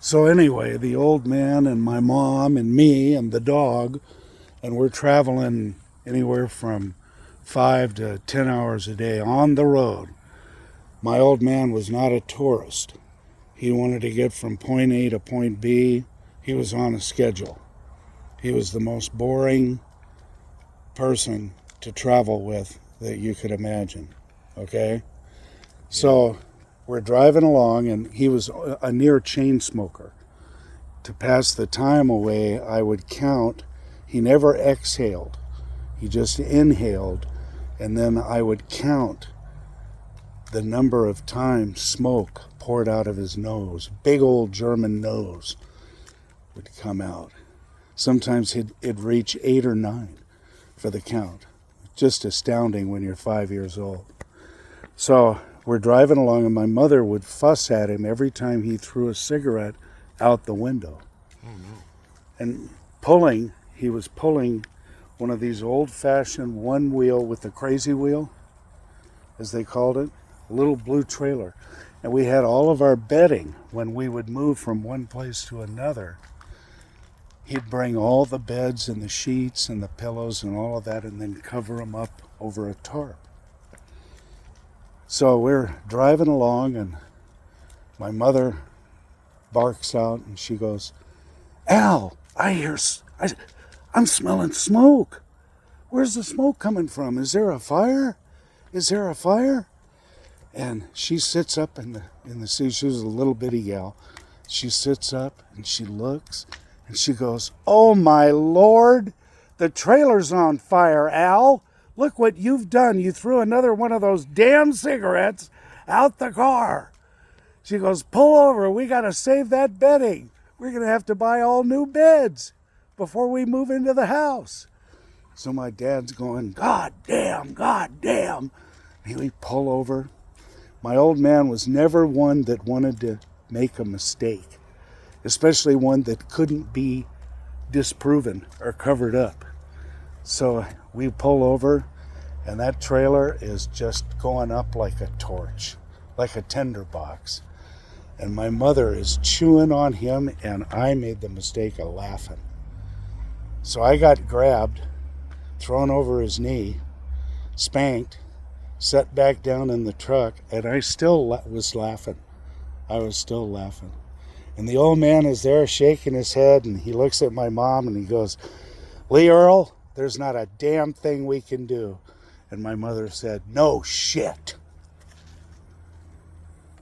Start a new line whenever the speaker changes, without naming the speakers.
So anyway, the old man and my mom and me and the dog, and we're traveling anywhere from 5 to 10 hours a day on the road. My old man was not a tourist. He wanted to get from point A to point B. He was on a schedule. He was the most boring person to travel with that you could imagine. Okay? So we're driving along, and he was a near chain smoker. To pass the time away, I would count. He never exhaled. He just inhaled, and then I would count the number of times smoke poured out of his nose. Big old German nose would come out. Sometimes it'd reach 8 or 9 for the count. Just astounding when you're 5 years old. So we're driving along, and my mother would fuss at him every time he threw a cigarette out the window.
Oh, no.
And he was pulling one of these old-fashioned one wheel with the crazy wheel, as they called it, a little blue trailer. And we had all of our bedding when we would move from one place to another. He'd bring all the beds and the sheets and the pillows and all of that, and then cover them up over a tarp. So we're driving along, and my mother barks out, and she goes, "Al, I'm smelling smoke. Where's the smoke coming from? Is there a fire? Is there a fire?" And she sits up in the seat. She was a little bitty gal. She sits up and she looks, and she goes, "Oh my Lord, the trailer's on fire, Al. Look what you've done. You threw another one of those damn cigarettes out the car." She goes, "Pull over. We got to save that bedding. We're going to have to buy all new beds before we move into the house." So my dad's going, God damn. And we pull over. My old man was never one that wanted to make a mistake, especially one that couldn't be disproven or covered up. So we pull over, and that trailer is just going up like a torch, like a tinderbox. And my mother is chewing on him, and I made the mistake of laughing. So I got grabbed, thrown over his knee, spanked, set back down in the truck, and I still was laughing. I was still laughing. And the old man is there shaking his head, and he looks at my mom, and he goes, "Lee Earl, there's not a damn thing we can do." And my mother said, "No shit."